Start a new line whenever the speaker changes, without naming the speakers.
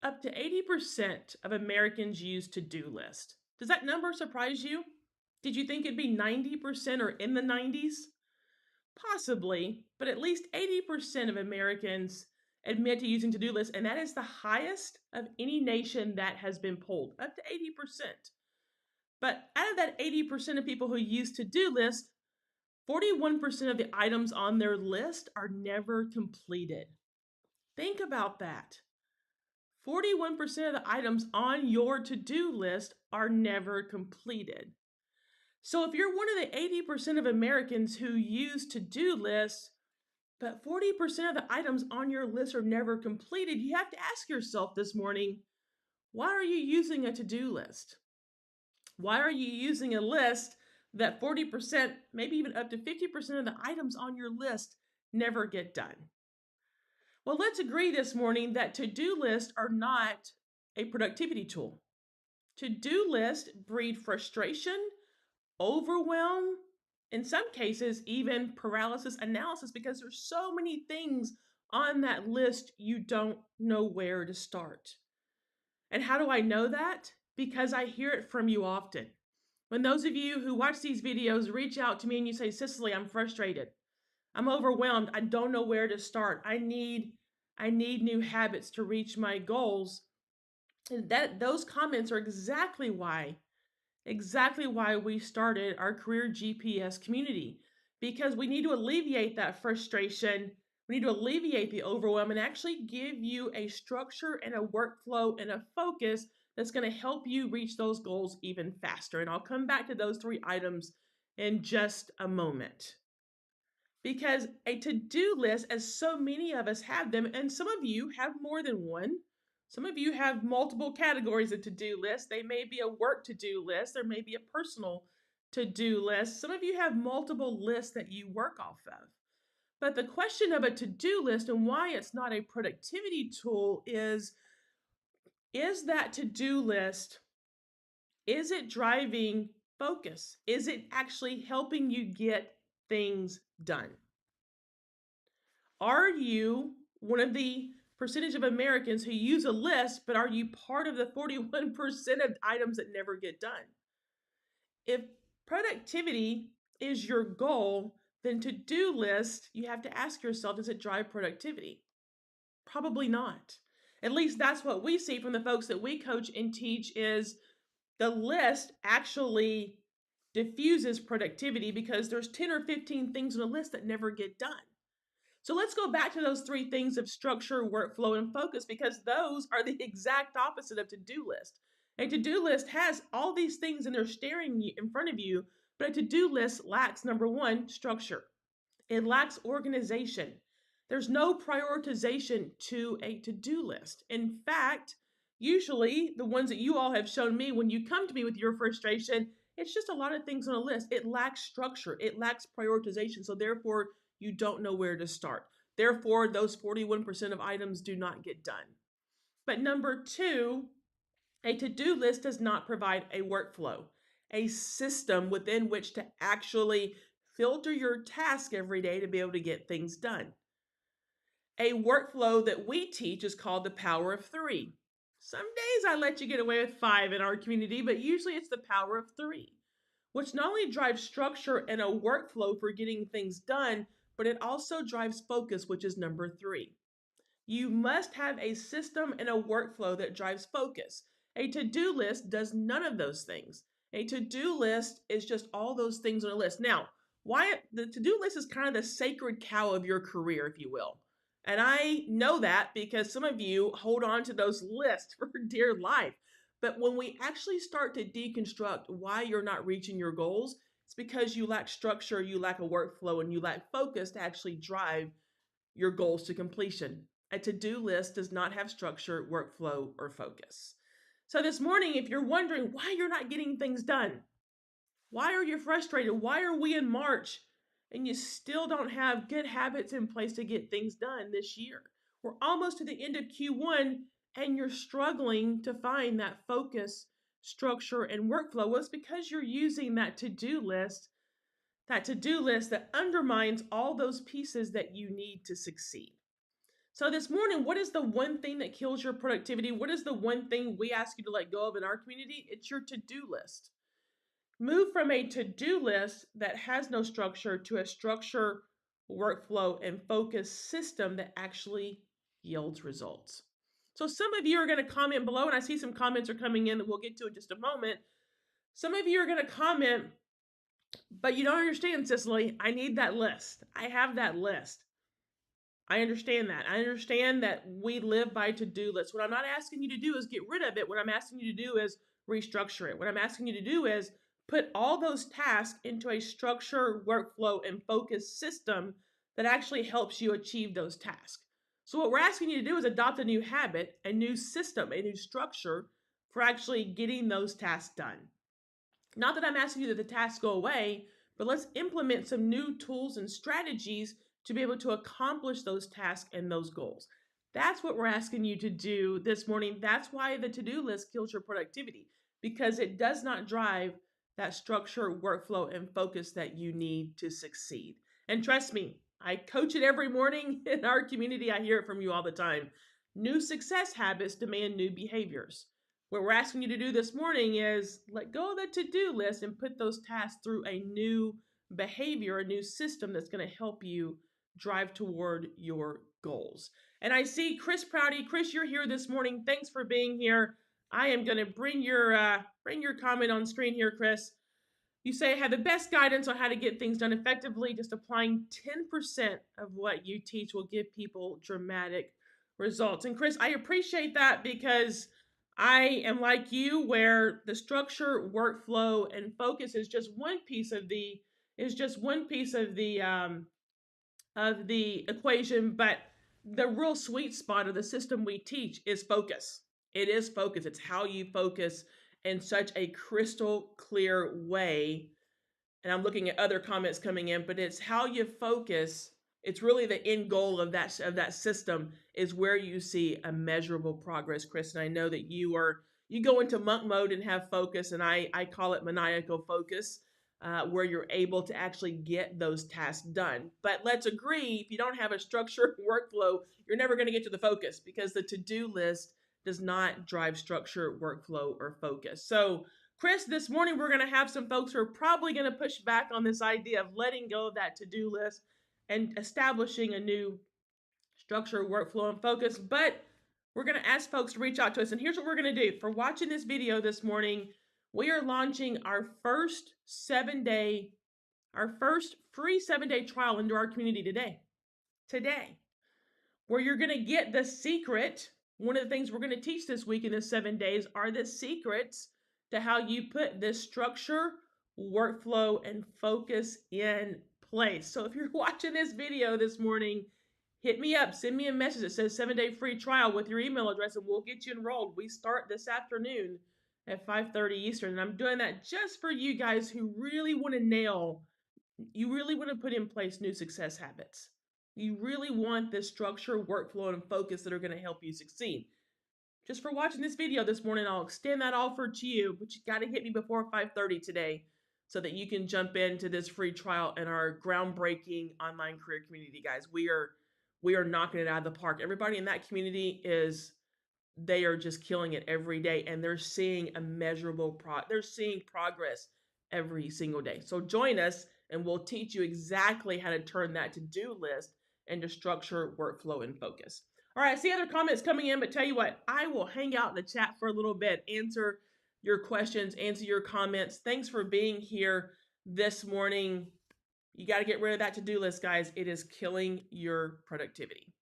Up to 80% of Americans use to-do list. Does that number surprise you? Did you think it'd be 90% or in the 90s? Possibly, but at least 80% of Americans admit to using to-do lists, and that is the highest of any nation that has been polled, up to 80%. But out of that 80% of people who use to-do lists, 41% of the items on their list are never completed. Think about that. 41% of the items on your to-do list are never completed. So if you're one of the 80% of Americans who use to-do lists, but 40% of the items on your list are never completed, you have to ask yourself this morning, why are you using a to-do list? Why are you using a list that 40%, maybe even up to 50% of the items on your list never get done? Well, let's agree this morning that to-do lists are not a productivity tool. To-do lists breed frustration, overwhelm, in some cases, even paralysis analysis, because there's so many things on that list you don't know where to start. And how do I know that? Because I hear it from you often. When those of you who watch these videos reach out to me and you say, Cicely, I'm frustrated. I'm overwhelmed. I don't know where to start. I need new habits to reach my goals. And those comments are exactly why we started our career GPS community, because we need to alleviate that frustration. We need to alleviate the overwhelm and actually give you a structure and a workflow and a focus that's going to help you reach those goals even faster. And I'll come back to those 3 items in just a moment. Because a to-do list, as so many of us have them, and some of you have more than one. Some of you have multiple categories of to-do lists. They may be a work to-do list. There may be a personal to-do list. Some of you have multiple lists that you work off of. But the question of a to-do list and why it's not a productivity tool is that to-do list, is it driving focus? Is it actually helping you get things done? Are you one of the percentage of Americans who use a list, but are you part of the 41% of items that never get done? If productivity is your goal, then to-do list, you have to ask yourself, does it drive productivity? Probably not. At least that's what we see from the folks that we coach and teach, is the list actually diffuses productivity because there's 10 or 15 things on a list that never get done. So let's go back to those 3 things of structure, workflow, and focus, because those are the exact opposite of to-do list. A to-do list has all these things and they're staring in front of you, but a to-do list lacks, number 1, structure. It lacks organization. There's no prioritization to a to-do list. In fact, usually the ones that you all have shown me when you come to me with your frustration, it's just a lot of things on a list. It lacks structure. It lacks prioritization. So therefore, you don't know where to start. Therefore, those 41% of items do not get done. But number 2, a to-do list does not provide a workflow, a system within which to actually filter your task every day to be able to get things done. A workflow that we teach is called the power of 3. Some days I let you get away with 5 in our community, but usually it's the power of 3, which not only drives structure and a workflow for getting things done, but it also drives focus, which is number 3. You must have a system and a workflow that drives focus. A to-do list does none of those things. A to-do list is just all those things on a list. Now, why the to-do list is kind of the sacred cow of your career, if you will. And I know that because some of you hold on to those lists for dear life. But when we actually start to deconstruct why you're not reaching your goals, it's because you lack structure, you lack a workflow, and you lack focus to actually drive your goals to completion. A to-do list does not have structure, workflow, or focus. So this morning, if you're wondering why you're not getting things done, why are you frustrated? Why are we in March and you still don't have good habits in place to get things done this year? We're almost to the end of Q1 and you're struggling to find that focus, structure, and workflow. Well, it's because you're using that to-do list that undermines all those pieces that you need to succeed. So this morning, what is the one thing that kills your productivity? What is the one thing we ask you to let go of in our community? It's your to-do list. Move from a to-do list that has no structure to a structure, workflow, and focus system that actually yields results. So some of you are going to comment below, and I see some comments are coming in that we'll get to in just a moment. Some of you are going to comment, but you don't understand, Cicely. I need that list. I have that list. I understand that. I understand that we live by to-do lists. What I'm not asking you to do is get rid of it. What I'm asking you to do is restructure it. What I'm asking you to do is put all those tasks into a structure, workflow, and focus system that actually helps you achieve those tasks. So what we're asking you to do is adopt a new habit, a new system, a new structure for actually getting those tasks done. Not that I'm asking you that the tasks go away, but let's implement some new tools and strategies to be able to accomplish those tasks and those goals. That's what we're asking you to do this morning. That's why the to-do list kills your productivity, because it does not drive that structure, workflow, and focus that you need to succeed. And trust me, I coach it every morning in our community. I hear it from you all the time. New success habits demand new behaviors. What we're asking you to do this morning is let go of the to-do list and put those tasks through a new behavior, a new system that's going to help you drive toward your goals. And I see Chris Prouty. Chris, you're here this morning. Thanks for being here. I am going to bring your comment on screen here, Chris. You say, have the best guidance on how to get things done effectively. Just applying 10% of what you teach will give people dramatic results. And Chris, I appreciate that because I am like you, where the structure, workflow, and focus is just one piece of the equation, but the real sweet spot of the system we teach is focus. It is focus. It's how you focus in such a crystal clear way. And I'm looking at other comments coming in, but it's how you focus. It's really the end goal of that system is where you see a measurable progress, Chris. And I know that you go into monk mode and have focus, and I call it maniacal focus, where you're able to actually get those tasks done. But let's agree, if you don't have a structured workflow, you're never going to get to the focus, because the to-do list does not drive structure, workflow, or focus. So Chris, this morning we're going to have some folks who are probably going to push back on this idea of letting go of that to-do list and establishing a new structure, workflow, and focus. But we're going to ask folks to reach out to us. And here's what we're going to do. For watching this video this morning, we are launching our first free 7-day trial into our community today, where you're going to get the secret. One of the things we're going to teach this week in this 7 days are the secrets to how you put this structure, workflow, and focus in place. So if you're watching this video this morning, hit me up, send me a message that says 7-day free trial with your email address, and we'll get you enrolled. We start this afternoon at 5:30 Eastern, and I'm doing that just for you guys who really want to put in place new success habits. You really want this structure, workflow, and focus that are going to help you succeed. Just for watching this video this morning, I'll extend that offer to you, but you got to hit me before 5:30 today so that you can jump into this free trial in our groundbreaking online career community, guys. We are knocking it out of the park. Everybody in that community they are just killing it every day, and they're seeing they're seeing progress every single day. So join us, and we'll teach you exactly how to turn that to-do list into structure, workflow, and focus. All right, I see other comments coming in, but tell you what, I will hang out in the chat for a little bit, answer your questions, answer your comments. Thanks for being here this morning. You got to get rid of that to-do list, guys. It is killing your productivity.